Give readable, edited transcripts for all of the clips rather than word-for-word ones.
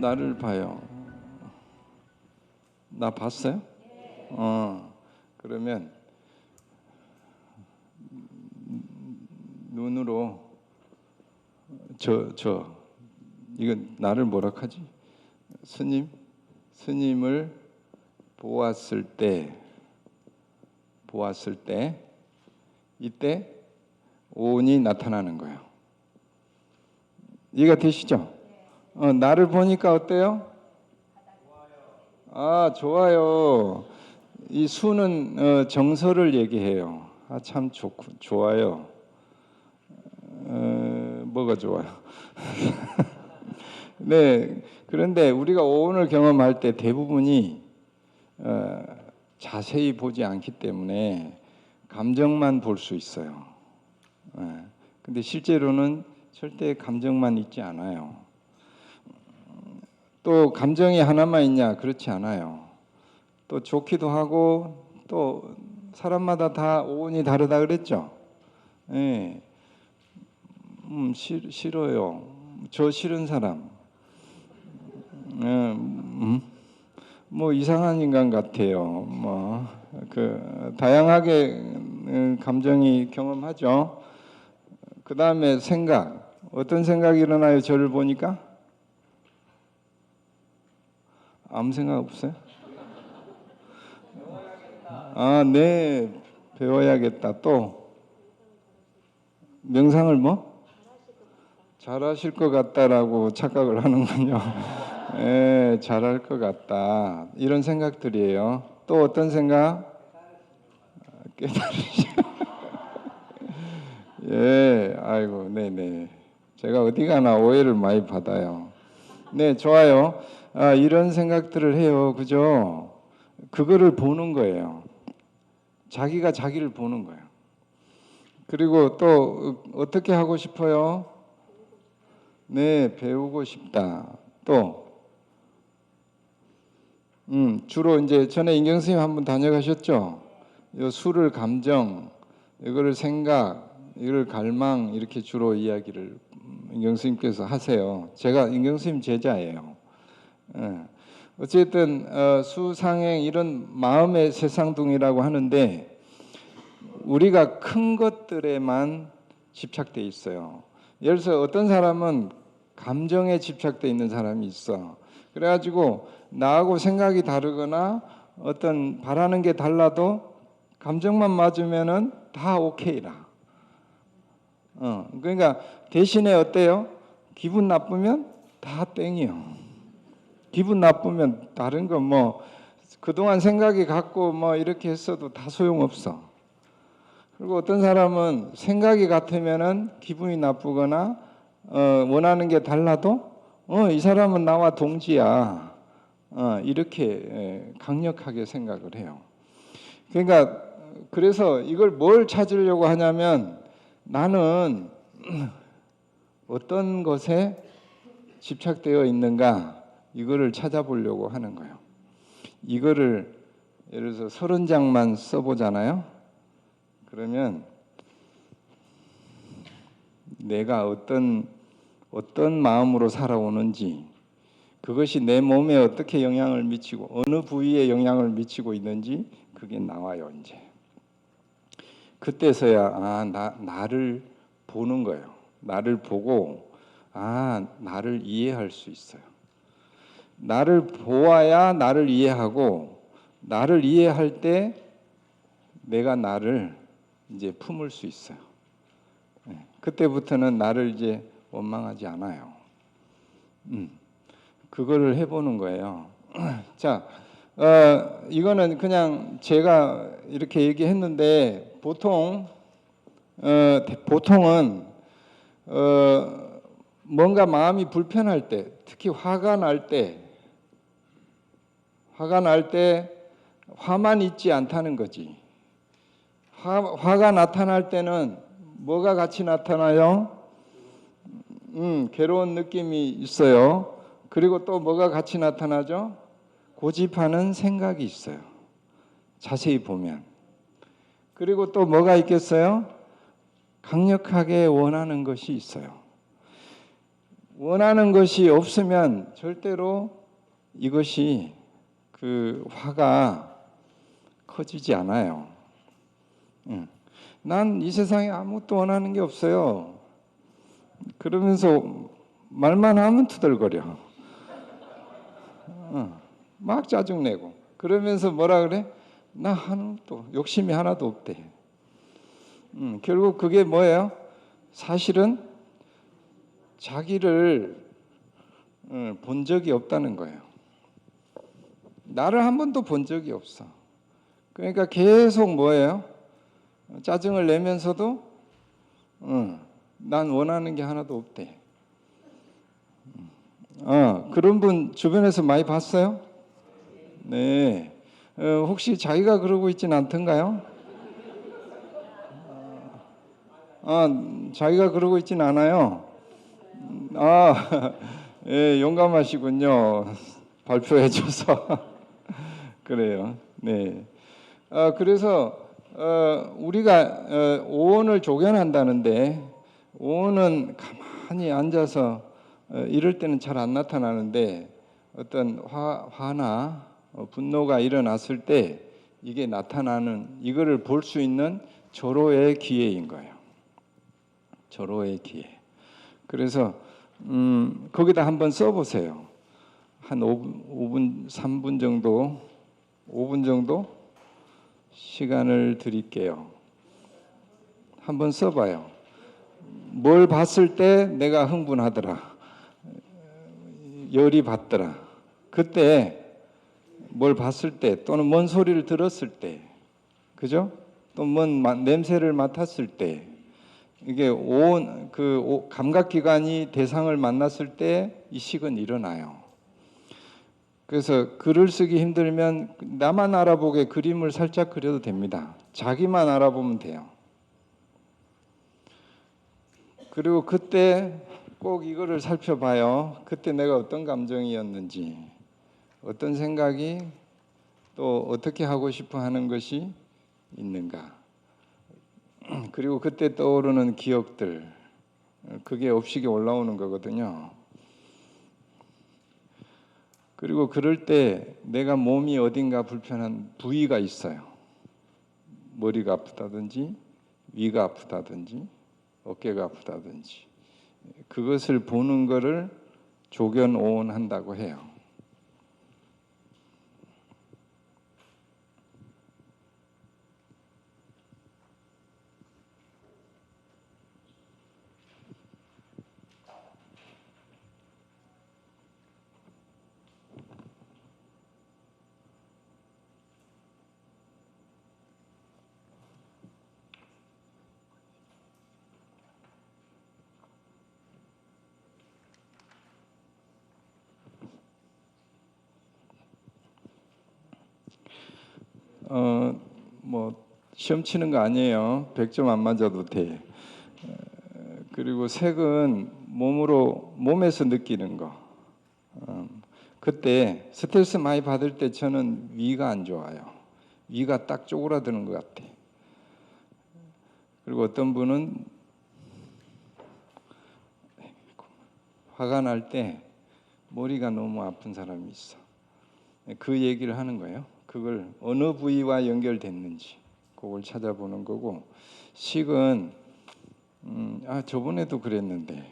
나를 봐요. 나 봤어요? 그러면 눈으로 이건 나를 뭐라 하지? 스님을 보았을 때 이때 오온이 나타나는 거예요. 이해가 되시죠? 나를 보니까 어때요? 좋아요. 이 수는 정서를 얘기해요. 참 좋아요. 뭐가 좋아요? 네, 그런데 우리가 오온을 경험할 때 대부분이 자세히 보지 않기 때문에 감정만 볼 수 있어요. 근데 실제로는 절대 감정만 있지 않아요. 또 감정이 하나만 있냐? 그렇지 않아요. 또 좋기도 하고 또 사람마다 다 오온이 다르다 그랬죠? 네. 싫어요. 저 싫은 사람. 뭐 이상한 인간 같아요. 다양하게 감정이 경험하죠. 그 다음에 생각. 어떤 생각이 일어나요? 저를 보니까? 아무 생각 없어요? 네. 배워야겠다. 또 명상을 뭐? 잘하실 것 같다라고 착각을 하는군요. 네, 잘할 것 같다. 이런 생각들이에요. 또 어떤 생각? 깨달으시. 예, 아이고, 네네. 제가 어디 가나 오해를 많이 받아요. 네, 좋아요. 이런 생각들을 해요. 그죠? 그거를 보는 거예요. 자기가 자기를 보는 거예요. 그리고 또 어떻게 하고 싶어요? 네, 배우고 싶다. 또 주로 이제 전에 인경 선생님 한번 다녀가셨죠? 요 수를 감정, 이거를 생각, 이걸 갈망 이렇게 주로 이야기를 인경 선생님께서 하세요. 제가 인경 선생님 제자예요. 어쨌든 수상행 이런 마음의 세상둥이라고 하는데 우리가 큰 것들에만 집착돼 있어요. 예를 들어서 어떤 사람은 감정에 집착돼 있는 사람이 있어. 그래가지고 나하고 생각이 다르거나 어떤 바라는 게 달라도 감정만 맞으면은 다 오케이라. 그러니까 대신에 어때요? 기분 나쁘면 다 땡이요. 기분 나쁘면 다른 거 뭐 그동안 생각이 같고 뭐 이렇게 했어도 다 소용없어. 그리고 어떤 사람은 생각이 같으면은 기분이 나쁘거나 원하는 게 달라도 이 사람은 나와 동지야. 이렇게 강력하게 생각을 해요. 그러니까 그래서 이걸 뭘 찾으려고 하냐면 나는 어떤 것에 집착되어 있는가 이거를 찾아보려고 하는 거예요. 이거를 예를 들어서 30장만 써보잖아요. 그러면 내가 어떤 마음으로 살아오는지 그것이 내 몸에 어떻게 영향을 미치고 어느 부위에 영향을 미치고 있는지 그게 나와요. 이제 그때서야 나를 보는 거예요. 나를 보고 나를 이해할 수 있어요. 나를 보아야 나를 이해하고 나를 이해할 때 내가 나를 이제 품을 수 있어요. 그때부터는 나를 이제 원망하지 않아요. 그거를 해보는 거예요. 자, 이거는 그냥 제가 이렇게 얘기했는데 보통은 뭔가 마음이 불편할 때, 특히 화가 날 때 화만 있지 않다는 거지. 화가 나타날 때는 뭐가 같이 나타나요? 괴로운 느낌이 있어요. 그리고 또 뭐가 같이 나타나죠? 고집하는 생각이 있어요. 자세히 보면. 그리고 또 뭐가 있겠어요? 강력하게 원하는 것이 있어요. 원하는 것이 없으면 절대로 이것이 그 화가 커지지 않아요. 난 이 세상에 아무것도 원하는 게 없어요. 그러면서 말만 하면 투덜거려. 막 짜증내고. 그러면서 뭐라 그래? 나 하나도 욕심이 하나도 없대. 결국 그게 뭐예요? 사실은 자기를 본 적이 없다는 거예요. 나를 한 번도 본 적이 없어. 그러니까 계속 뭐예요? 짜증을 내면서도 난 원하는 게 하나도 없대. 그런 분 주변에서 많이 봤어요? 네. 혹시 자기가 그러고 있진 않던가요? 자기가 그러고 있진 않아요. 아, 예, 용감하시군요. 발표해줘서. 그래요. 네. 그래서 우리가 오온을 조견한다는데 오온은 가만히 앉아서 이럴 때는 잘 안 나타나는데 어떤 화나 분노가 일어났을 때 이게 나타나는 이거를 볼 수 있는 절호의 기회인 거예요. 절호의 기회. 그래서 거기다 한번 써보세요. 한 5분, 3분 정도, 5분 정도 시간을 드릴게요. 한번 써봐요. 뭘 봤을 때 내가 흥분하더라. 열이 받더라. 그때 뭘 봤을 때 또는 뭔 소리를 들었을 때, 그죠? 또 뭔 냄새를 맡았을 때, 이게 온 그 감각기관이 대상을 만났을 때 이 식은 일어나요. 그래서 글을 쓰기 힘들면 나만 알아보게 그림을 살짝 그려도 됩니다. 자기만 알아보면 돼요. 그리고 그때 꼭 이거를 살펴봐요. 그때 내가 어떤 감정이었는지, 어떤 생각이 또 어떻게 하고 싶어 하는 것이 있는가. 그리고 그때 떠오르는 기억들, 그게 업식에 올라오는 거거든요. 그리고 그럴 때 내가 몸이 어딘가 불편한 부위가 있어요. 머리가 아프다든지 위가 아프다든지 어깨가 아프다든지 그것을 보는 것을 조견오온한다고 해요. 뭐 시험 치는 거 아니에요. 100점 안 맞아도 돼. 그리고 색은 몸에서 느끼는 거. 그때 스트레스 많이 받을 때 저는 위가 안 좋아요. 위가 딱 쪼그라드는 것 같아. 그리고 어떤 분은 화가 날 때 머리가 너무 아픈 사람이 있어. 그 얘기를 하는 거예요. 그걸 어느 부위와 연결됐는지 그걸 찾아보는 거고, 식은 저번에도 그랬는데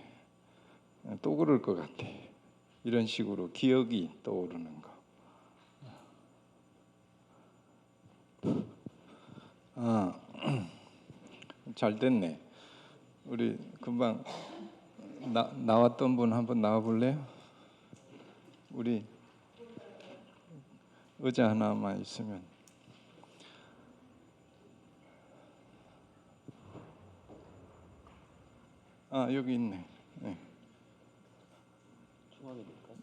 또 그럴 것 같아. 이런 식으로 기억이 떠오르는 거. 잘 됐네. 우리 금방 나왔던 분 한번 나와 볼래요? 우리 의자 하나만 있으면. 여기 있네. 네.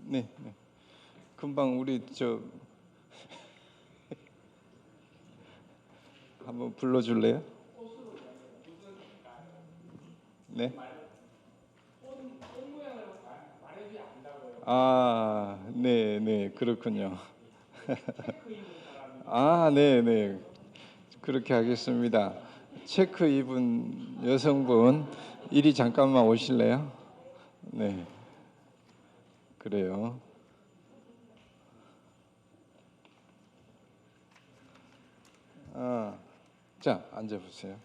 네, 네. 금방 우리 한번 불러줄래요? 네. 네, 네, 그렇군요. 네, 네. 그렇게 하겠습니다. 체크 입은 여성분 이리 잠깐만 오실래요? 네. 그래요. 자, 앉아보세요.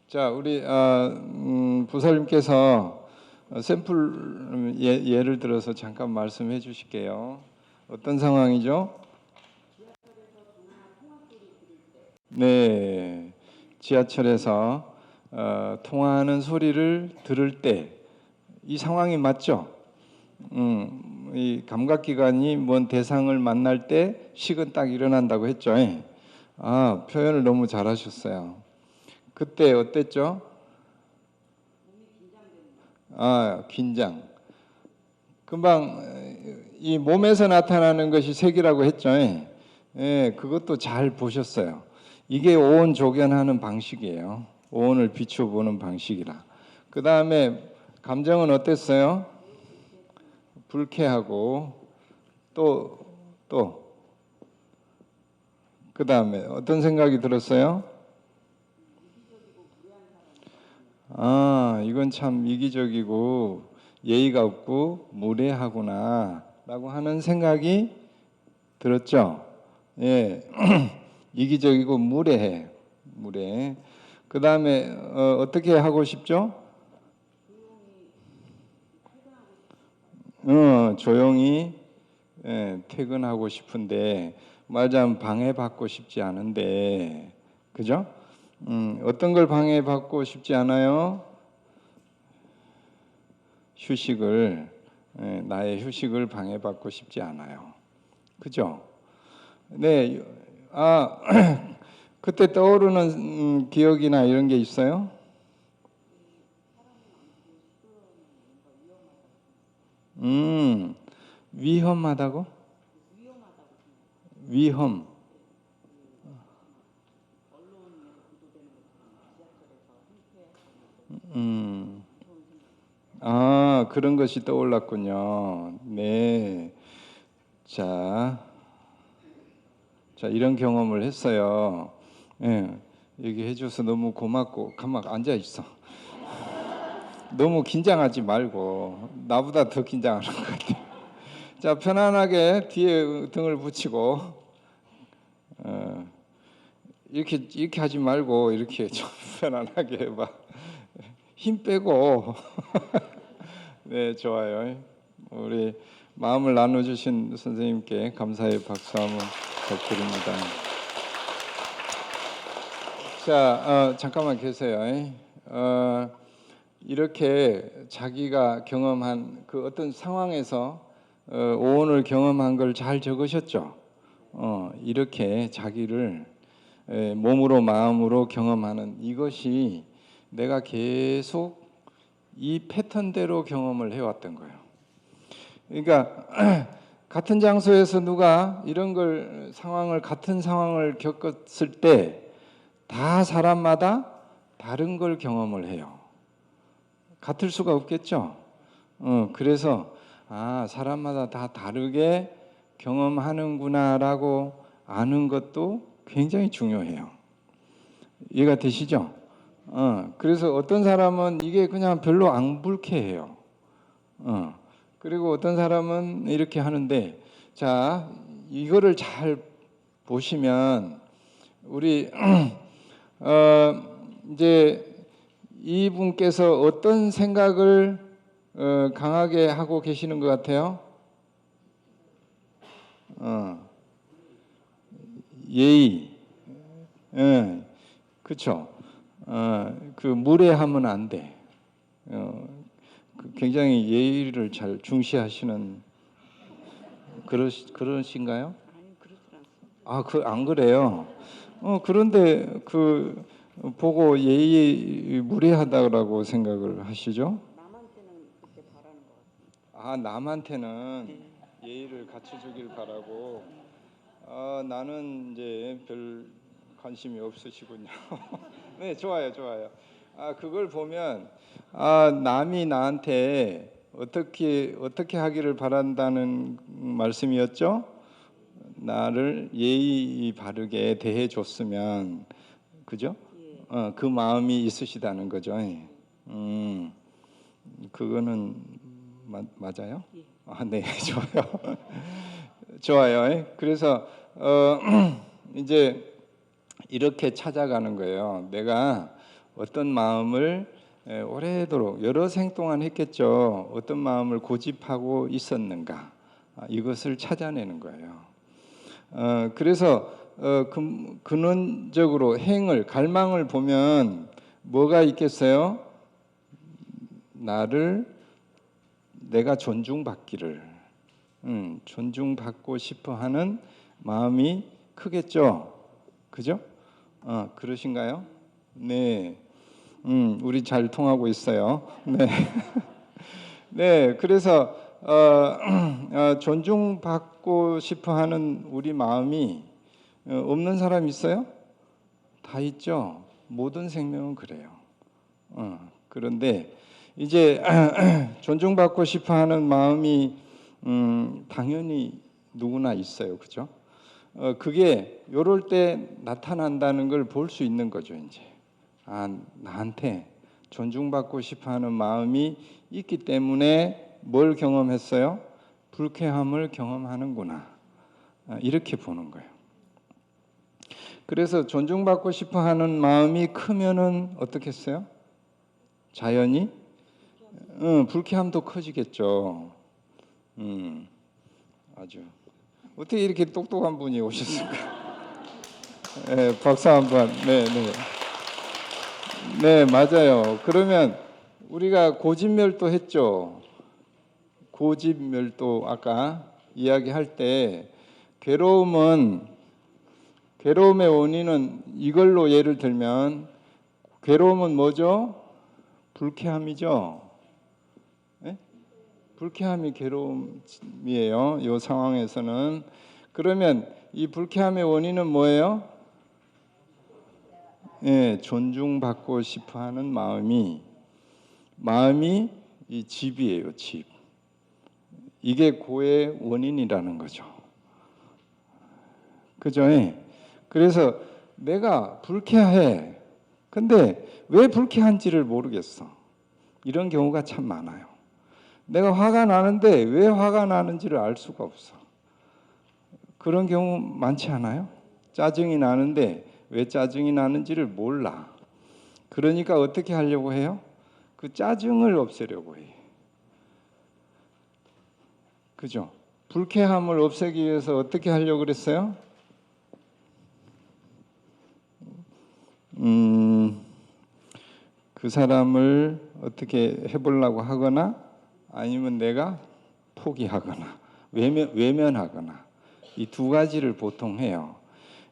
자, 우리 부사님께서 샘플 예를 들어서 잠깐 말씀해 주실게요. 어떤 상황이죠? 네, 지하철에서 통화하는 소리를 들을 때 이 상황이 맞죠? 이 감각기관이 뭔 대상을 만날 때 식은 딱 일어난다고 했죠. 표현을 너무 잘하셨어요. 그때 어땠죠? 긴장. 금방 이 몸에서 나타나는 것이 색이라고 했죠. 그것도 잘 보셨어요. 이게 오온 조견하는 방식이에요. 오온을 비춰보는 방식이라. 그 다음에 감정은 어땠어요? 불쾌하고 또 그 다음에 어떤 생각이 들었어요? 이건 참 이기적이고 예의가 없고 무례하구나 라고 하는 생각이 들었죠. 예, 이기적이고 무례해. 그 다음에 어떻게 하고 싶죠? 조용히 퇴근하고 싶은데 말하자면 방해받고 싶지 않은데, 그죠? 어떤 걸 방해받고 싶지 않아요? 휴식을, 나의 휴식을 방해받고 싶지 않아요. 그죠? 네, 그때 떠오르는 기억이나 이런 게 있어요? 위험하다고? 위험. 음, 그런 것이 떠올랐군요. 네. 자, 이런 경험을 했어요. 예, 얘기해줘서 너무 고맙고, 가만 앉아 있어. 너무 긴장하지 말고, 나보다 더 긴장하는 것 같아. 자, 편안하게 뒤에 등을 붙이고, 이렇게 하지 말고, 이렇게 좀 편안하게 해봐. 힘 빼고. 네, 좋아요. 우리 마음을 나눠주신 선생님께 감사의 박수 한번 부탁드립니다. 자, 잠깐만 계세요. 이렇게 자기가 경험한 그 어떤 상황에서 오온을 경험한 걸 잘 적으셨죠? 이렇게 자기를 몸으로 마음으로 경험하는 이것이 내가 계속 이 패턴대로 경험을 해왔던 거예요. 그러니까 같은 장소에서 누가 이런 같은 상황을 겪었을 때 다 사람마다 다른 걸 경험을 해요. 같을 수가 없겠죠. 그래서 사람마다 다 다르게 경험하는구나라고 아는 것도 굉장히 중요해요. 이해가 되시죠? 그래서 어떤 사람은 이게 그냥 별로 안 불쾌해요. 그리고 어떤 사람은 이렇게 하는데, 자, 이거를 잘 보시면 우리 이제 이분께서 어떤 생각을 강하게 하고 계시는 것 같아요? 예의, 그렇죠. 그 무례하면 안 돼. 굉장히 예의를 잘 중시하시는 그러신가요? 아니 그렇지 않습니다. 안 그래요. 그런데 보고 예의 무례하다고 생각을 하시죠? 남한테는 그렇게 바라는 것 같습니다. 남한테는 네. 예의를 갖춰주길 바라고. 나는 이제 별 관심이 없으시군요. 네, 좋아요. 그걸 보면 남이 나한테 어떻게 하기를 바란다는 말씀이었죠? 나를 예의 바르게 대해 줬으면, 그죠? 예. 그 마음이 있으시다는 거죠. 그거는 맞아요? 예. 아, 네, 좋아요. 좋아요. 그래서 이제 이렇게 찾아가는 거예요. 내가 어떤 마음을 오래도록 여러 생 동안 했겠죠. 어떤 마음을 고집하고 있었는가, 이것을 찾아내는 거예요. 그래서 근원적으로 행을 갈망을 보면 뭐가 있겠어요? 내가 존중받기를, 존중받고 싶어하는 마음이 크겠죠. 그죠? 그러신가요? 네. 우리 잘 통하고 있어요. 네. 네. 그래서 존중받고 싶어하는 우리 마음이 없는 사람 있어요? 다 있죠. 모든 생명은 그래요. 그런데 이제 존중받고 싶어하는 마음이 당연히 누구나 있어요. 그죠? 그게 요럴 때 나타난다는 걸 볼 수 있는 거죠. 이제 나한테 존중받고 싶어하는 마음이 있기 때문에 뭘 경험했어요? 불쾌함을 경험하는구나. 이렇게 보는 거예요. 그래서 존중받고 싶어하는 마음이 크면은 어떻겠어요? 자연히 불쾌함도 커지겠죠. 아주 어떻게 이렇게 똑똑한 분이 오셨을까? 네, 박수 한번. 네, 네, 네, 맞아요. 그러면 우리가 고집멸도 했죠. 고집멸도 아까 이야기할 때 괴로움의 원인은 이걸로 예를 들면 괴로움은 뭐죠? 불쾌함이죠. 네? 불쾌함이 괴로움이에요. 이 상황에서는. 그러면 이 불쾌함의 원인은 뭐예요? 예, 존중받고 싶어하는 마음이 이 집이에요. 집. 이게 고의 원인이라는 거죠. 그죠? 예. 그래서 내가 불쾌해. 근데 왜 불쾌한지를 모르겠어. 이런 경우가 참 많아요. 내가 화가 나는데 왜 화가 나는지를 알 수가 없어. 그런 경우 많지 않아요? 짜증이 나는데 왜 짜증이 나는지를 몰라. 그러니까 어떻게 하려고 해요? 그 짜증을 없애려고 해. 그죠? 불쾌함을 없애기 위해서 어떻게 하려고 그랬어요? 그 사람을 어떻게 해보려고 하거나 아니면 내가 포기하거나 외면하거나 이 두 가지를 보통 해요.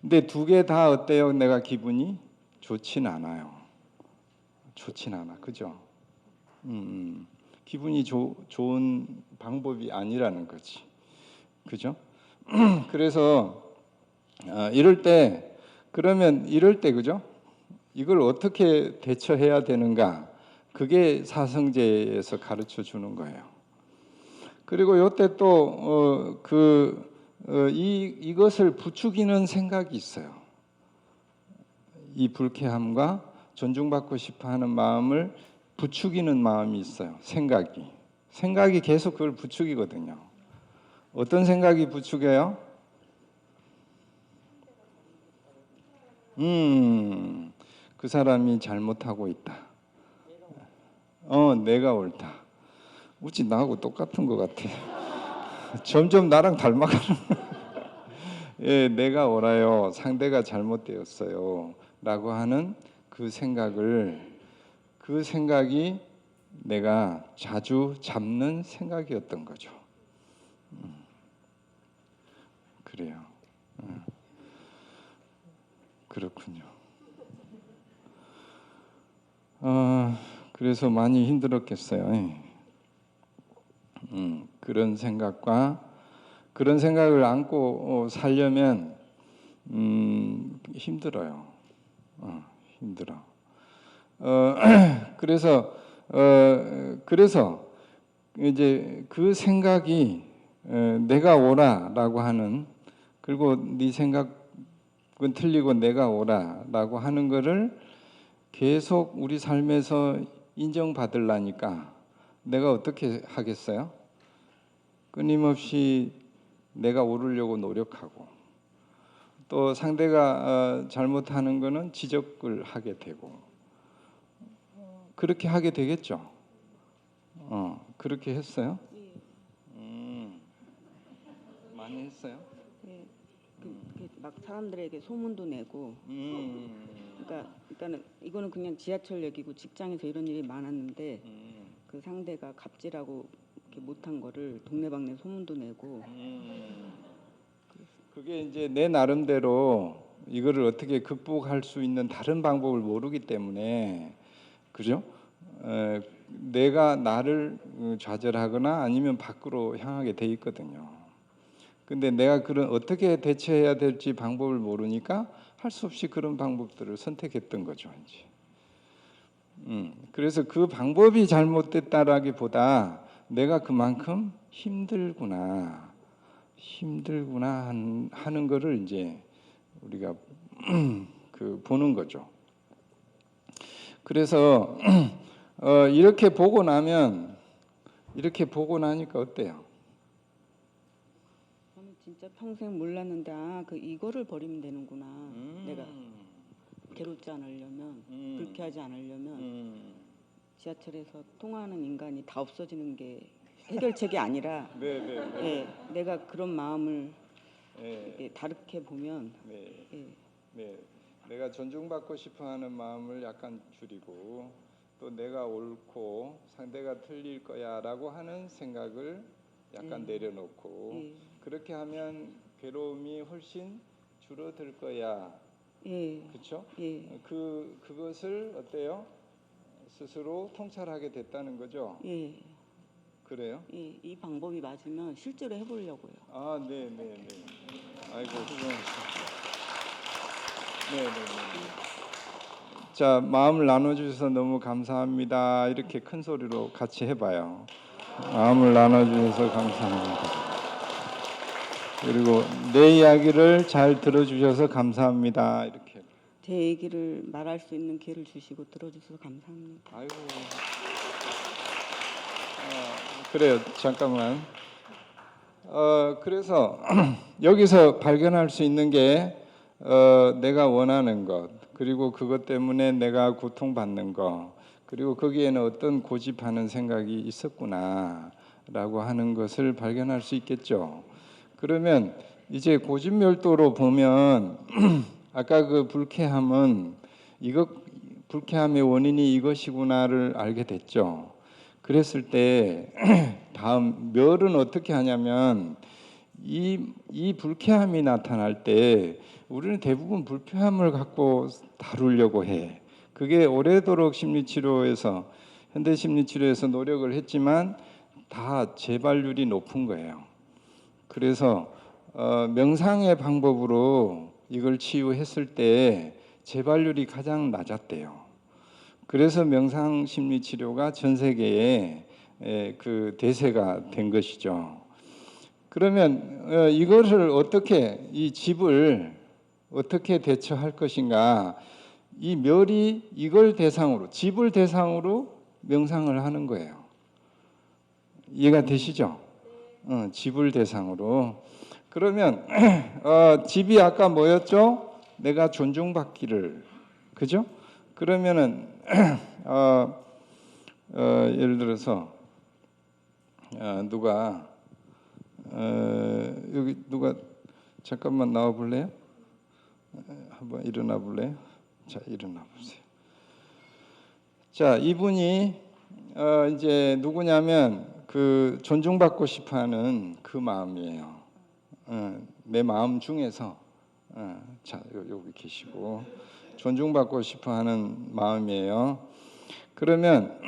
근데 두 개 다 어때요? 내가 기분이 좋진 않아요. 좋진 않아. 그죠? 기분이 좋은 방법이 아니라는 거지. 그죠? 그래서 이럴 때 그죠? 이걸 어떻게 대처해야 되는가? 그게 사성제에서 가르쳐 주는 거예요. 그리고 요때 또 이것을 부추기는 생각이 있어요. 이 불쾌함과 존중받고 싶어하는 마음을 부추기는 마음이 있어요. 생각이 계속 그걸 부추기거든요. 어떤 생각이 부추겨요? 그 사람이 잘못하고 있다. 내가 옳다. 우지 나하고 똑같은 것 같아. 점점 나랑 닮아가는. 예, 내가 옳아요. 상대가 잘못되었어요. 라고 하는 그 생각이 내가 자주 잡는 생각이었던 거죠. 그래요. 그렇군요. 그래서 많이 힘들었겠어요. 예. 그런 생각을 안고 살려면 힘들어요. 힘들어. 그래서 이제 그 생각이 내가 옳아라고 하는, 그리고 네 생각은 틀리고 내가 옳아라고 하는 거를 계속 우리 삶에서 인정받으려니까 내가 어떻게 하겠어요? 끊임없이 내가 오르려고 노력하고 또 상대가 잘못하는 거는 지적을 하게 되고 그렇게 하게 되겠죠. 그렇게 했어요? 예. 많이 했어요? 예. 막 사람들에게 소문도 내고. 그러니까는 이거는 그냥 지하철역이고 직장에서 이런 일이 많았는데 그 상대가 갑질하고 이렇게 못한 거를 동네방네 소문도 내고. 그게 이제 내 나름대로 이거를 어떻게 극복할 수 있는 다른 방법을 모르기 때문에 그죠? 내가 나를 좌절하거나 아니면 밖으로 향하게 돼 있거든요. 근데 내가 그런 어떻게 대처해야 될지 방법을 모르니까 할 수 없이 그런 방법들을 선택했던 거죠, 이제. 그래서 그 방법이 잘못됐다라기보다 내가 그만큼 힘들구나 하는 거를 이제 우리가 보는 거죠. 그래서 이렇게 보고 나니까 어때요? 저는 진짜 평생 몰랐는데 이거를 버리면 되는구나. 내가 괴롭지 않으려면 불쾌하지 않으려면 지하철에서 통화하는 인간이 다 없어지는 게 해결책이 아니라 예, 내가 그런 마음을 다르게 보면 내가 존중받고 싶어하는 마음을 약간 줄이고 또 내가 옳고 상대가 틀릴 거야라고 하는 생각을 약간 내려놓고 그렇게 하면 괴로움이 훨씬 줄어들 거야. 그렇죠? 그것을 어때요? 스스로 통찰하게 됐다는 거죠. 그래요? 이 방법이 맞으면 실제로 해보려고요. 네. 아이고 훌륭하시다. 네. 자, 마음을 나눠주셔서 너무 감사합니다. 이렇게 큰 소리로 같이 해봐요. 마음을 나눠주셔서 감사합니다. 그리고 내 이야기를 잘 들어주셔서 감사합니다. 이렇게. 제 얘기를 말할 수 있는 기회를 주시고 들어주셔서 감사합니다. 아이고. 그래요. 잠깐만. 그래서 여기서 발견할 수 있는 게 내가 원하는 것, 그리고 그것 때문에 내가 고통받는 것, 그리고 거기에는 어떤 고집하는 생각이 있었구나라고 하는 것을 발견할 수 있겠죠. 그러면 이제 고집멸도로 보면 아까 그 불쾌함은 불쾌함의 원인이 이것이구나를 알게 됐죠. 그랬을 때 다음 멸은 어떻게 하냐면 이 불쾌함이 나타날 때 우리는 대부분 불쾌함을 갖고 다루려고 해. 그게 오래도록 심리치료에서 현대 심리치료에서 노력을 했지만 다 재발률이 높은 거예요. 그래서 명상의 방법으로 이걸 치유했을 때 재발률이 가장 낮았대요. 그래서 명상 심리 치료가 전 세계에 그 대세가 된 것이죠. 그러면 이것을 이 집을 어떻게 대처할 것인가? 이 멸이 이걸 대상으로, 집을 대상으로 명상을 하는 거예요. 이해가 되시죠? 집을 대상으로. 그러면 집이 아까 뭐였죠? 내가 존중받기를, 그죠? 그러면은 예를 들어서 여기 누가 잠깐만 나와 볼래요? 한번 일어나 볼래요? 자, 일어나 보세요. 자, 이분이 이제 누구냐면 그 존중받고 싶어하는 그 마음이에요. 내 마음 중에서 자, 여기 계시고 존중받고 싶어하는 마음이에요. 그러면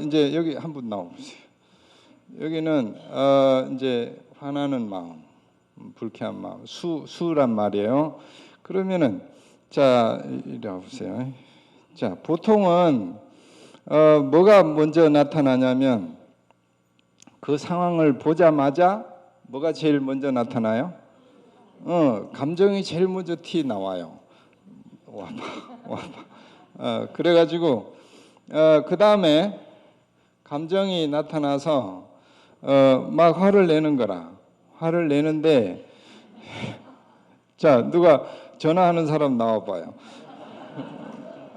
이제 여기 한 분 나와 보세요. 여기는 이제 화나는 마음, 불쾌한 마음, 수란 말이에요. 그러면은 자, 이리 와 보세요. 자, 보통은 뭐가 먼저 나타나냐면 그 상황을 보자마자 뭐가 제일 먼저 나타나요? 감정이 제일 먼저 티 나와요. 와봐. 그래가지고 그 다음에 감정이 나타나서 막 화를 내는 거라. 화를 내는데 자, 누가 전화하는 사람 나와봐요.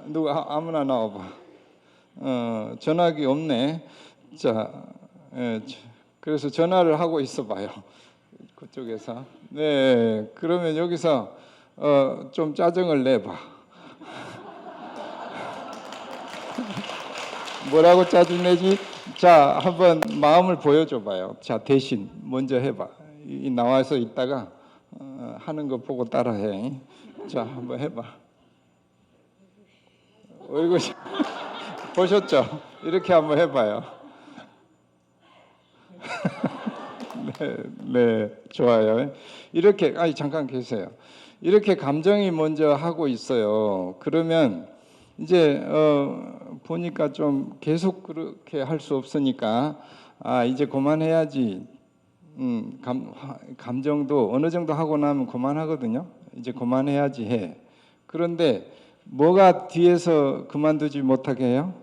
누가 아무나 나와봐. 전화기 없네. 자, 그래서 전화를 하고 있어봐요. 그쪽에서. 네, 그러면 여기서 좀 짜증을 내봐. 뭐라고 짜증내지? 자, 한번 마음을 보여줘봐요. 자, 대신 먼저 해봐. 나와서 있다가 하는 거 보고 따라해. 자, 한번 해봐. 이거 보셨죠? 이렇게 한번 해봐요. 네, 네, 좋아요. 이렇게 잠깐 계세요. 이렇게 감정이 먼저 하고 있어요. 그러면 이제 보니까 좀 계속 그렇게 할 수 없으니까 이제 그만해야지. 감정도 어느 정도 하고 나면 그만하거든요. 이제 그만해야지 해. 그런데 뭐가 뒤에서 그만두지 못하게 해요?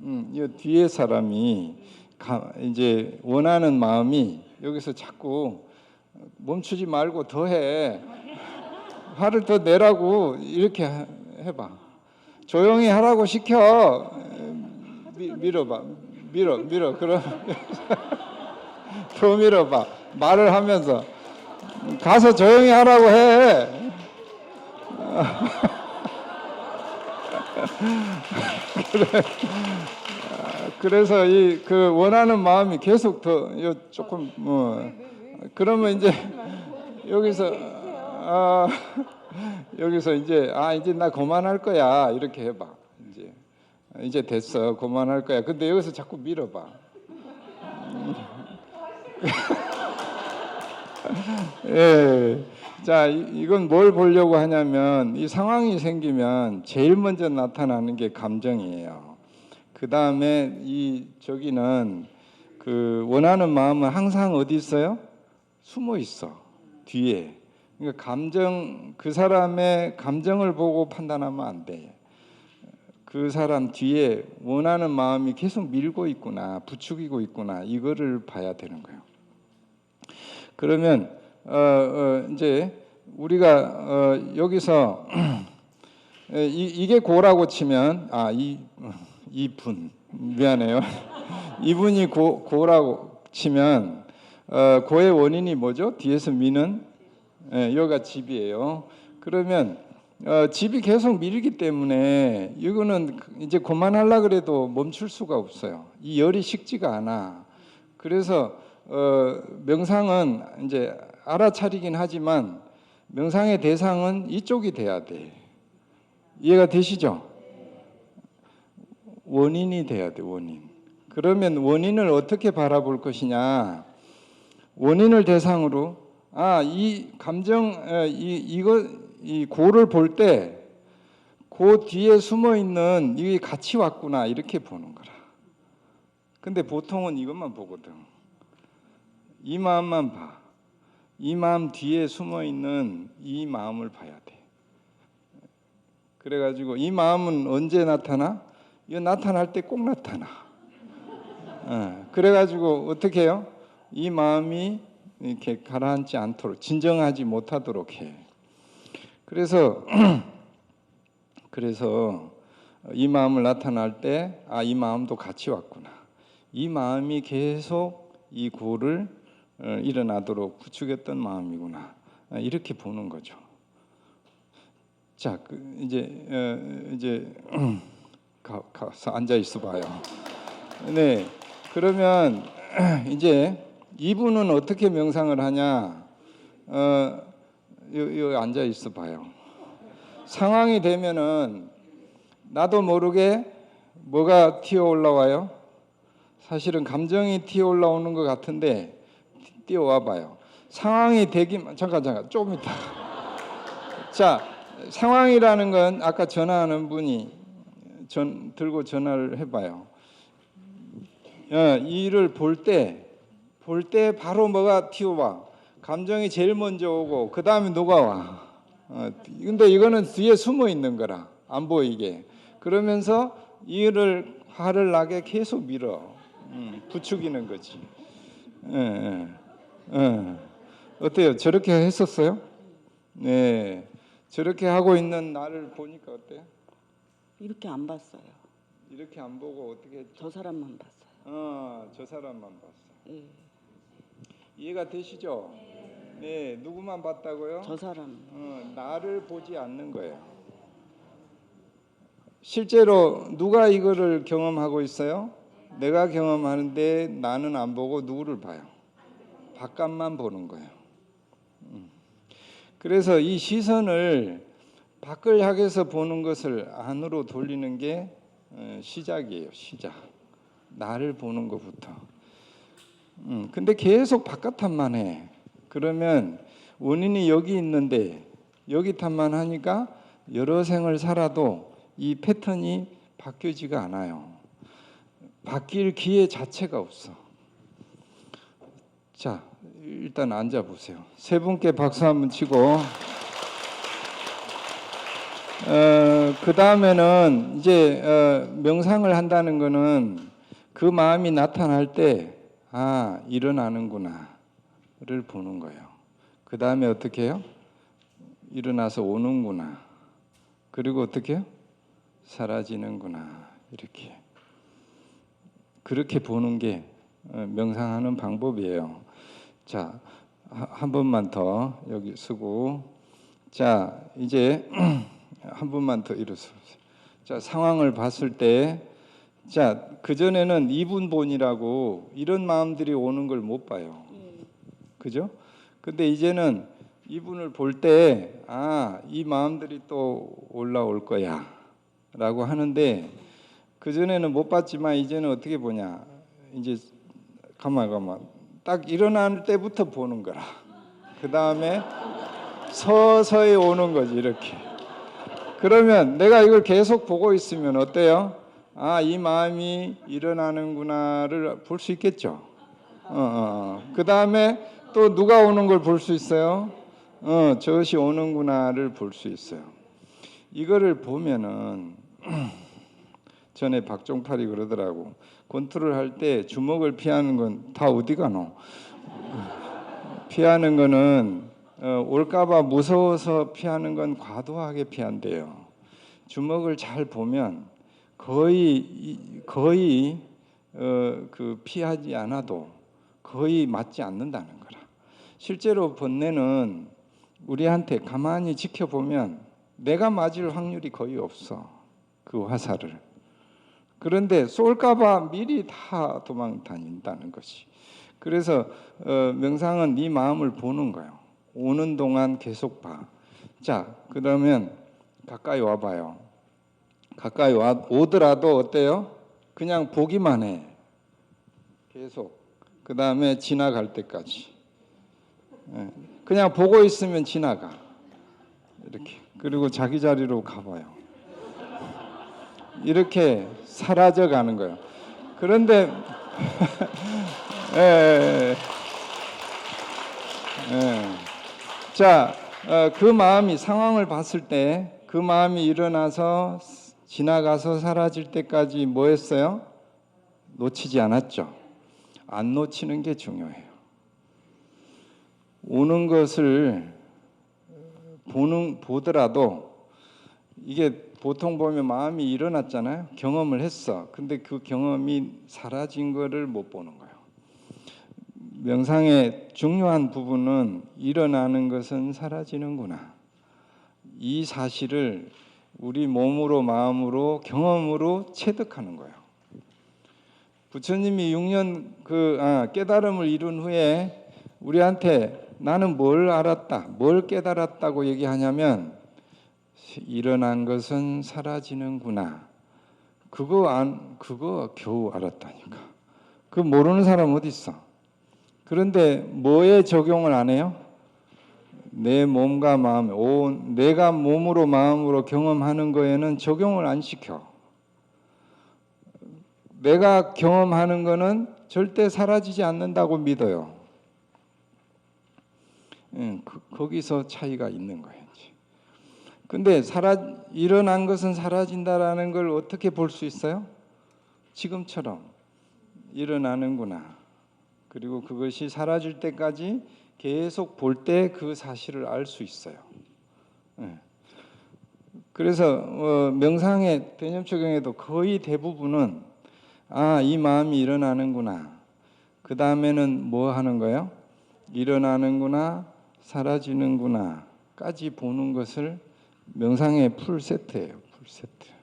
이 뒤에 사람이 이제 원하는 마음이 여기서 자꾸 멈추지 말고 더 해. 화를 더 내라고 이렇게 해봐. 조용히 하라고 시켜. 밀어봐. 밀어. 그럼 더 밀어봐. 말을 하면서 가서 조용히 하라고 해. 그래서 그 원하는 마음이 계속 더 조금 그러면 이제 여기서 여기서 이제 이제 나 그만할 거야 이렇게 해봐. 이제 됐어 그만할 거야. 근데 여기서 자꾸 밀어봐. 예. 자, 이건 뭘 보려고 하냐면 이 상황이 생기면 제일 먼저 나타나는 게 감정이에요. 그 다음에 저기는 그 원하는 마음은 항상 어디 있어요? 숨어 있어. 뒤에. 그러니까 그 사람의 감정을 보고 판단하면 안 돼. 그 사람 뒤에 원하는 마음이 계속 밀고 있구나, 부추기고 있구나, 이거를 봐야 되는 거예요. 그러면 이제 우리가 여기서 이게 고라고 치면 이분 미안해요. 이분이 고라고 치면 고의 원인이 뭐죠? 뒤에서 미는 여기가 집이에요. 그러면 집이 계속 밀기 때문에 이거는 이제 그만하려 그래도 멈출 수가 없어요. 이 열이 식지가 않아. 그래서 명상은 이제 알아차리긴 하지만 명상의 대상은 이쪽이 돼야 돼. 이해가 되시죠? 원인이 돼야 돼. 원인. 그러면 원인을 어떻게 바라볼 것이냐? 원인을 대상으로 이 감정 이 고를 볼 때 그 뒤에 숨어 있는 이게 같이 왔구나 이렇게 보는 거라. 근데 보통은 이것만 보거든. 이 마음만 봐. 이 마음 뒤에 숨어 있는 이 마음을 봐야 돼. 그래가지고 이 마음은 언제 나타나? 이거 나타날 때 꼭 나타나. 그래가지고 어떻게 해요? 이 마음이 이렇게 가라앉지 않도록 진정하지 못하도록 해. 그래서 이 마음을 나타날 때 이 마음도 같이 왔구나. 이 마음이 계속 이 고를 일어나도록 부추겼던 마음이구나. 이렇게 보는 거죠. 자, 이제 가서 앉아 있어 봐요. 네. 그러면 이제 이분은 어떻게 명상을 하냐? 여기 앉아 있어 봐요. 상황이 되면은 나도 모르게 뭐가 튀어 올라와요? 사실은 감정이 튀어 올라오는 것 같은데 뛰어와 봐요. 상황이 되기만 잠깐 조금 있다. 자, 상황이라는 건 아까 전화하는 분이 들고 전화를 해봐요. 이 일을 볼 때 바로 뭐가 튀어와. 감정이 제일 먼저 오고 그 다음에 누가 와. 근데 이거는 뒤에 숨어 있는 거라 안 보이게. 그러면서 이 일을 화를 나게 계속 밀어. 부추기는 거지. 예, 예, 예. 어때요? 저렇게 했었어요? 네. 저렇게 하고 있는 나를 보니까 어때요? 이렇게 안 봤어요. 이렇게 안 보고 어떻게 했죠? 저 사람만 봤어요. 저 사람만 봤어. 예, 이해가 되시죠? 네. 누구만 봤다고요? 저 사람. 나를 보지 않는 거예요. 실제로 누가 이거를 경험하고 있어요? 내가 경험하는데 나는 안 보고 누구를 봐요? 바깥만 보는 거예요. 그래서 이 시선을 밖을 향해서 보는 것을 안으로 돌리는 게 시작이에요. 시작. 나를 보는 것부터. 근데 계속 바깥만 해. 그러면 원인이 여기 있는데 여기 탓만 하니까 여러 생을 살아도 이 패턴이 바뀌지가 않아요. 바뀔 기회 자체가 없어. 자, 일단 앉아 보세요. 세 분께 박수 한번 치고 그 다음에는 이제 명상을 한다는 거는 그 마음이 나타날 때 일어나는구나를 보는 거예요. 그 다음에 어떻게 해요? 일어나서 오는구나. 그리고 어떻게 해요? 사라지는구나. 이렇게. 그렇게 보는 게 명상하는 방법이에요. 자, 한 번만 더 여기 쓰고. 자, 이제 한 번만 더 일어서세요. 자, 상황을 봤을 때, 자, 그전에는 이분본이라고 이런 마음들이 오는 걸 못 봐요. 그죠? 근데 이제는 이분을 볼 때, 이 마음들이 또 올라올 거야. 라고 하는데, 그전에는 못 봤지만 이제는 어떻게 보냐. 이제 가만. 딱 일어날 때부터 보는 거라. 그 다음에 서서히 오는 거지, 이렇게. 그러면 내가 이걸 계속 보고 있으면 어때요? 이 마음이 일어나는구나를 볼 수 있겠죠. 그 다음에 또 누가 오는 걸 볼 수 있어요? 저것이 오는구나를 볼 수 있어요. 이거를 보면은 전에 박종팔이 그러더라고. 권투를 할 때 주먹을 피하는 건 다 어디 가노? 피하는 거는 올까봐 무서워서 피하는 건 과도하게 피한대요. 주먹을 잘 보면 거의 그 피하지 않아도 거의 맞지 않는다는 거라. 실제로 번뇌는 우리한테 가만히 지켜보면 내가 맞을 확률이 거의 없어. 그 화살을. 그런데 쏠까봐 미리 다 도망 다닌다는 것이. 그래서 명상은 네 마음을 보는 거예요. 오는 동안 계속 봐. 자, 그러면 가까이 와봐요. 가까이 오더라도 어때요? 그냥 보기만 해. 계속. 그 다음에 지나갈 때까지. 그냥 보고 있으면 지나가. 이렇게. 그리고 자기 자리로 가봐요. 이렇게 사라져 가는 거예요. 그런데 자, 그 마음이 상황을 봤을 때 그 마음이 일어나서 지나가서 사라질 때까지 뭐 했어요? 놓치지 않았죠. 안 놓치는 게 중요해요. 오는 것을 보더라도 이게 보통 보면 마음이 일어났잖아요. 경험을 했어. 근데 그 경험이 사라진 거를 못 보는 거예요. 명상의 중요한 부분은 일어나는 것은 사라지는구나. 이 사실을 우리 몸으로 마음으로 경험으로 체득하는 거예요. 부처님이 6년 깨달음을 이룬 후에 우리한테 나는 뭘 알았다, 뭘 깨달았다고 얘기하냐면 일어난 것은 사라지는구나. 그거 겨우 알았다니까. 그 모르는 사람 어디 있어? 그런데 뭐에 적용을 안 해요? 내 몸과 마음, 내가 몸으로 마음으로 경험하는 거에는 적용을 안 시켜. 내가 경험하는 거는 절대 사라지지 않는다고 믿어요. 거기서 차이가 있는 거예요. 근데 일어난 것은 사라진다라는 걸 어떻게 볼 수 있어요? 지금처럼 일어나는구나. 그리고 그것이 사라질 때까지 계속 볼 때 그 사실을 알 수 있어요. 예. 그래서 명상의 대념 적용에도 거의 대부분은 이 마음이 일어나는구나. 그 다음에는 뭐 하는 거예요? 일어나는구나, 사라지는구나까지 보는 것을 명상의 풀 세트예요. 풀 세트.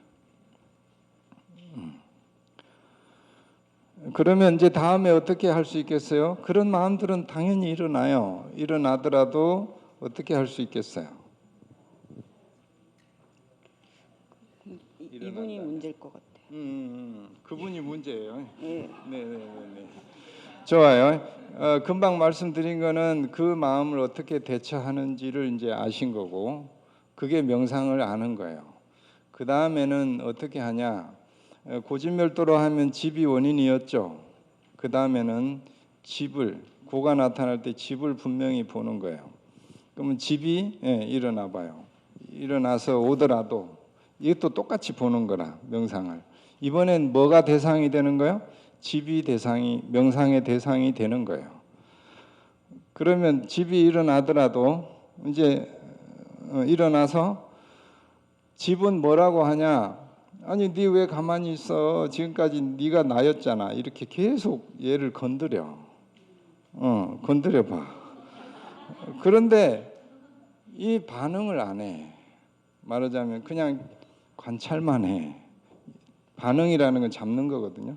그러면 이제 다음에 어떻게 할 수 있겠어요? 그런 마음들은 당연히 일어나요. 일어나더라도 어떻게 할 수 있겠어요? 이분이 문제일 것 같아요. 그분이 문제예요. 예. 네. 좋아요. 금방 말씀드린 거는 그 마음을 어떻게 대처하는지를 이제 아신 거고, 그게 명상을 아는 거예요. 그 다음에는 어떻게 하냐? 고진멸도로 하면 집이 원인이었죠. 그 다음에는 고가 나타날 때 집을 분명히 보는 거예요. 그러면 집이 일어나 봐요. 일어나서 오더라도 이것도 똑같이 보는 거라, 명상을. 이번엔 뭐가 대상이 되는 거예요? 집이 명상의 대상이 되는 거예요. 그러면 집이 일어나더라도 이제 일어나서 집은 뭐라고 하냐? 아니, 네 왜 가만히 있어? 지금까지 네가 나였잖아. 이렇게 계속 얘를 건드려. 건드려 봐. 그런데 이 반응을 안 해. 말하자면 그냥 관찰만 해. 반응이라는 건 잡는 거거든요.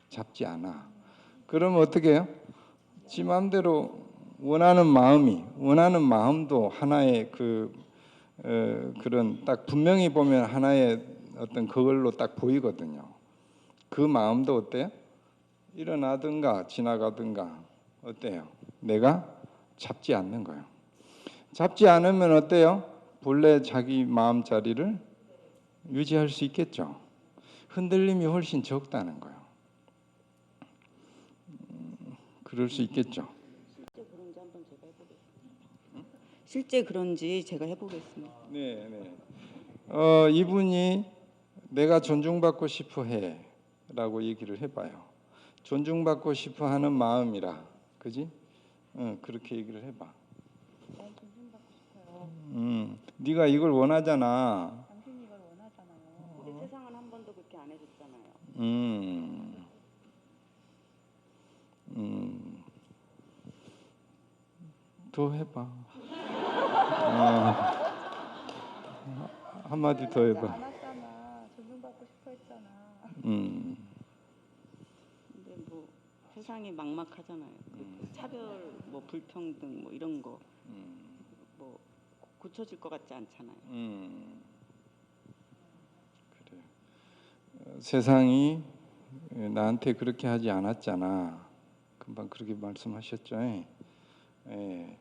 잡지 않아. 그러면 어떻게 해요? 지 마음대로 원하는 마음도 하나의 그런 딱 분명히 보면 하나의 어떤 그걸로 딱 보이거든요. 그 마음도 어때요? 일어나든가 지나가든가 어때요? 내가 잡지 않는 거예요. 잡지 않으면 어때요? 본래 자기 마음 자리를 유지할 수 있겠죠. 흔들림이 훨씬 적다는 거예요. 그럴 수 있겠죠. 실제 그런지 제가 해보겠습니다. 네. 이분이 내가 존중받고 싶어 해라고 얘기를 해봐요. 존중받고 싶어 하는 마음이라, 그지? 그렇게 얘기를 해봐. 존중받고 싶어요. 네가 이걸 원하잖아. 당신이 이걸 원하잖아요. 근데 세상은 한 번도 그렇게 안 해줬잖아요. 더 해봐. 한마디 더 해봐. 안 왔잖아. 존중받고 싶어 했잖아. 근데 뭐 세상이 막막하잖아요. 그 차별, 뭐 불평등, 뭐 이런 거, 뭐 고쳐질 것 같지 않잖아요. 그래. 세상이 나한테 그렇게 하지 않았잖아. 금방 그렇게 말씀하셨죠. 예.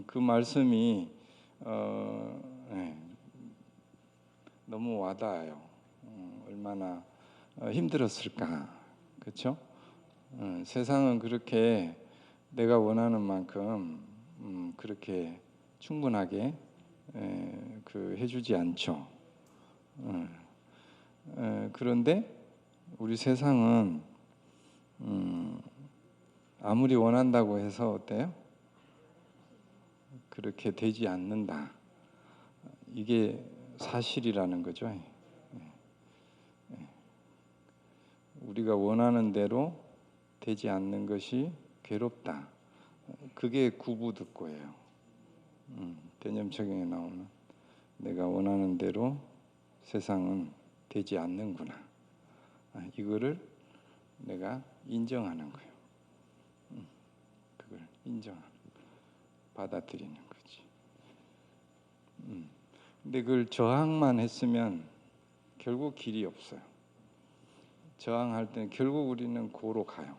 그 말씀이 너무 와닿아요. 얼마나 힘들었을까, 그렇죠? 세상은 그렇게 내가 원하는 만큼 그렇게 충분하게 해주지 않죠. 그런데 우리 세상은 아무리 원한다고 해서 어때요? 그렇게 되지 않는다. 이게 사실이라는 거죠. 우리가 원하는 대로 되지 않는 것이 괴롭다. 그게 구부듣고예요. 대념 적용에 나오는 내가 원하는 대로 세상은 되지 않는구나. 이거를 내가 인정하는 거예요. 그걸 받아들이는 거지. 근데 그걸 저항만 했으면 결국 길이 없어요. 저항할 때는 결국 우리는 고로 가요.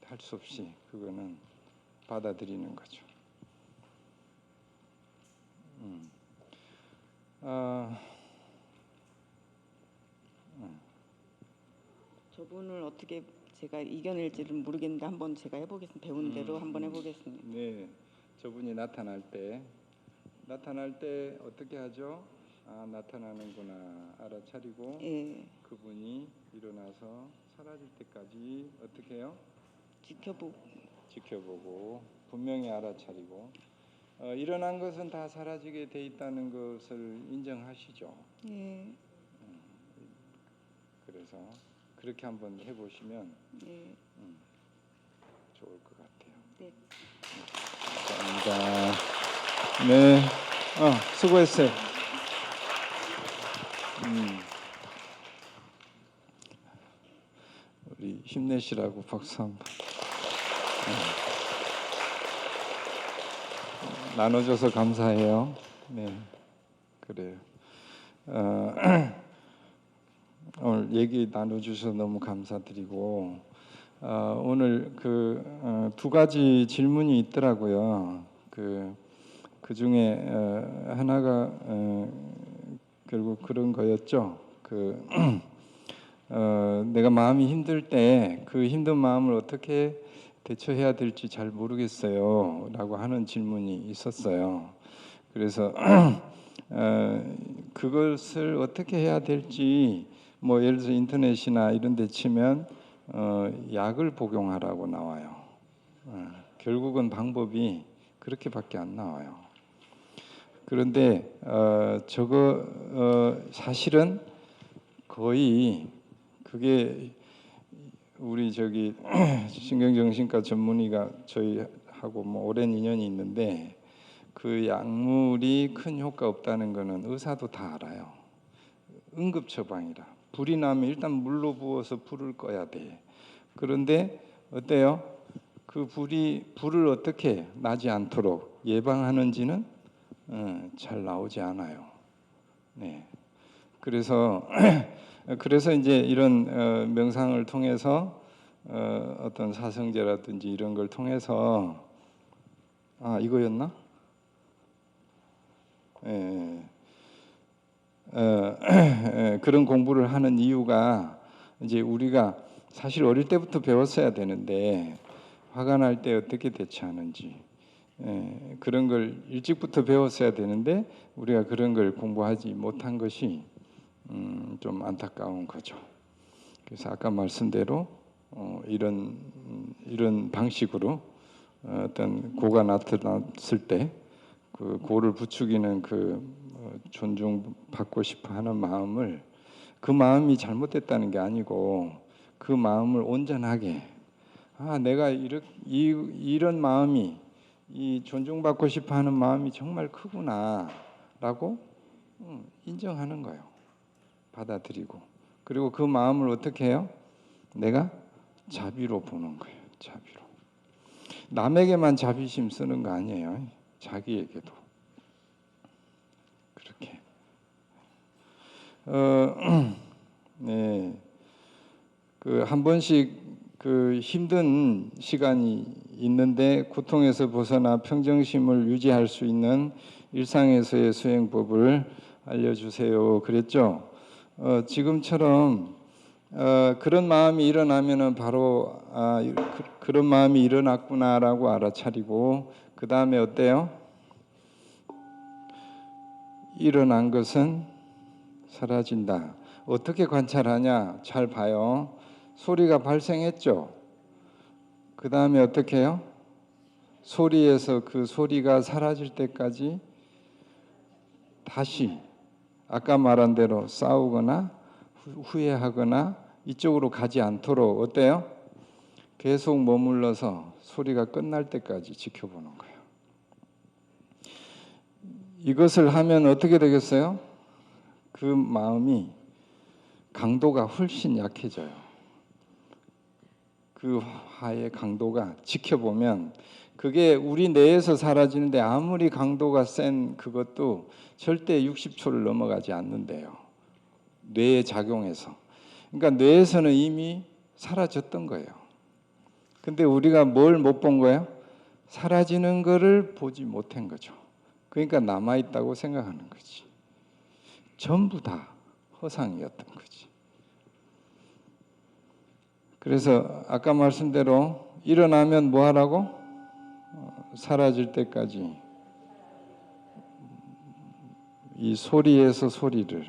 할 수 없이 그거는 받아들이는 거죠. 저분을 어떻게 제가 이겨낼지는 모르겠는데 한번 제가 해보겠습니다. 배운 대로 한번 해보겠습니다. 네, 저분이 나타날 때 어떻게 하죠? 나타나는구나 알아차리고 예, 그분이 일어나서 사라질 때까지 어떻게 해요? 지켜보고 분명히 알아차리고 일어난 것은 다 사라지게 돼 있다는 것을 인정하시죠. 예, 그래서 그렇게 한번 해보시면 예, 좋을 것 같아요. 네. 감사합니다. 네, 수고했어요. 우리 힘내시라고 박수 한번. 나눠줘서 감사해요. 네, 그래요. 오늘 얘기 나눠주셔서 너무 감사드리고 오늘 두 가지 질문이 있더라고요. 그 중에 하나가 결국 그런 거였죠. 내가 마음이 힘들 때 그 힘든 마음을 어떻게 대처해야 될지 잘 모르겠어요라고 하는 질문이 있었어요. 그래서 그것을 어떻게 해야 될지 뭐 예를 들어서 인터넷이나 이런 데 치면 약을 복용하라고 나와요. 결국은 방법이 그렇게밖에 안 나와요. 그런데 사실은 거의 그게 우리 신경정신과 전문의가 저희하고 뭐 오랜 인연이 있는데 그 약물이 큰 효과 없다는 거는 의사도 다 알아요. 응급 처방이라. 불이 나면 일단 물로 부어서 불을 꺼야 돼. 그런데 어때요? 불을 어떻게 나지 않도록 예방하는지는 잘 나오지 않아요. 네. 그래서 이제 이런 명상을 통해서 어떤 사성제라든지 이런 걸 통해서 이거였나? 그런 공부를 하는 이유가 이제 우리가 사실 어릴 때부터 배웠어야 되는데 화가 날 때 어떻게 대처하는지 그런 걸 일찍부터 배웠어야 되는데 우리가 그런 걸 공부하지 못한 것이 좀 안타까운 거죠. 그래서 아까 말씀대로 이런 방식으로 어떤 고가 나타났을 때 그 고를 부추기는 존중받고 싶어하는 마음을 그 마음이 잘못됐다는 게 아니고 그 마음을 온전하게 내가 이런 마음이 이 존중받고 싶어하는 마음이 정말 크구나라고 인정하는 거예요. 받아들이고 그리고 그 마음을 어떻게 해요? 내가 자비로 보는 거예요. 자비로. 남에게만 자비심 쓰는 거 아니에요. 자기에게도 그렇게. 네. 한 번씩 힘든 시간이 있는데 고통에서 벗어나 평정심을 유지할 수 있는 일상에서의 수행법을 알려주세요. 그랬죠. 지금처럼 그런 마음이 일어나면은 바로 그런 마음이 일어났구나라고 알아차리고 그 다음에 어때요? 일어난 것은 사라진다. 어떻게 관찰하냐? 잘 봐요. 소리가 발생했죠. 그 다음에 어떻게 해요? 소리에서 그 소리가 사라질 때까지 다시 아까 말한 대로 싸우거나 후회하거나 이쪽으로 가지 않도록 어때요? 계속 머물러서 소리가 끝날 때까지 지켜보는 거예요. 이것을 하면 어떻게 되겠어요? 그 마음이 강도가 훨씬 약해져요. 그 화의 강도가 지켜보면 그게 우리 뇌에서 사라지는데 아무리 강도가 센 그것도 절대 60초를 넘어가지 않는데요. 뇌에 작용해서. 그러니까 뇌에서는 이미 사라졌던 거예요. 근데 우리가 뭘 못 본 거예요? 사라지는 거를 보지 못한 거죠. 그러니까 남아있다고 생각하는 거지. 전부 다 허상이었던 거지. 그래서 아까 말씀대로 일어나면 뭐 하라고? 사라질 때까지 이 소리에서 소리를,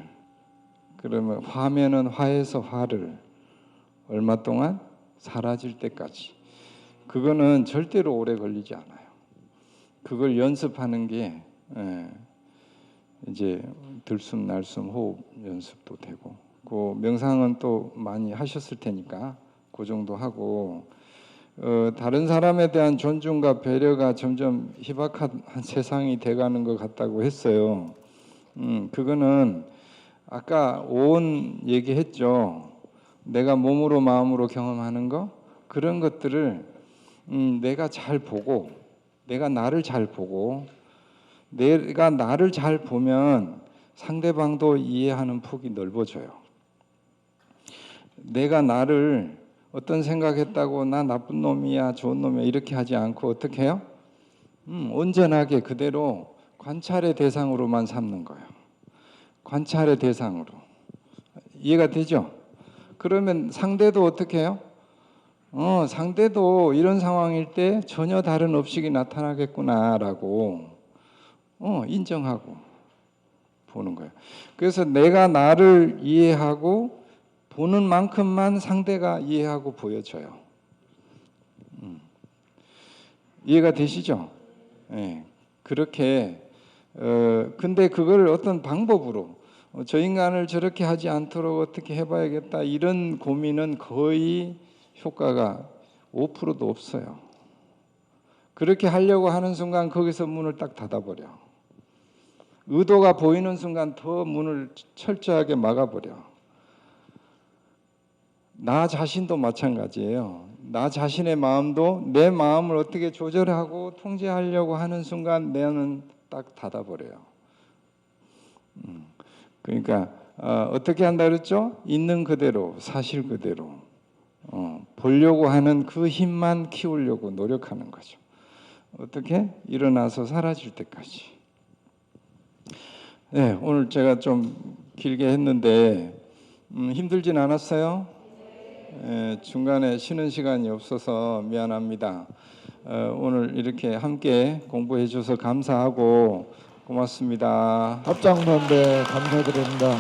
그러면 화면은 화에서 화를 얼마 동안 사라질 때까지. 그거는 절대로 오래 걸리지 않아요. 그걸 연습하는 게 이제 들숨 날숨 호흡 연습도 되고, 그 명상은 또 많이 하셨을 테니까 그 정도 하고, 다른 사람에 대한 존중과 배려가 점점 희박한 세상이 돼가는 것 같다고 했어요. 그거는 아까 오온 얘기했죠. 내가 몸으로 마음으로 경험하는 거, 그런 것들을 내가 잘 보고, 내가 나를 잘 보고, 내가 나를 잘 보면 상대방도 이해하는 폭이 넓어져요. 내가 나를 어떤 생각했다고 나 나쁜 놈이야 좋은 놈이야 이렇게 하지 않고 어떻게 해요? 온전하게 그대로 관찰의 대상으로만 삼는 거예요. 관찰의 대상으로. 이해가 되죠? 그러면 상대도 어떻게 해요? 상대도 이런 상황일 때 전혀 다른 업식이 나타나겠구나라고 인정하고 보는 거예요. 그래서 내가 나를 이해하고 보는 만큼만 상대가 이해하고 보여져요. 이해가 되시죠? 네. 그렇게 근데 그걸 어떤 방법으로 저 인간을 저렇게 하지 않도록 어떻게 해봐야겠다 이런 고민은 거의 효과가 5%도 없어요. 그렇게 하려고 하는 순간 거기서 문을 딱 닫아버려. 의도가 보이는 순간 더 문을 철저하게 막아버려. 나 자신도 마찬가지예요. 나 자신의 마음도 내 마음을 어떻게 조절하고 통제하려고 하는 순간 내는 딱 닫아버려요. 그러니까 어떻게 한다 그랬죠? 있는 그대로, 사실 그대로 보려고 하는 그 힘만 키우려고 노력하는 거죠. 어떻게? 일어나서 사라질 때까지. 네, 오늘 제가 좀 길게 했는데 힘들진 않았어요? 중간에 쉬는 시간이 없어서 미안합니다. 오늘 이렇게 함께 공부해 주셔서 감사하고 고맙습니다. 합장반대 감사드립니다.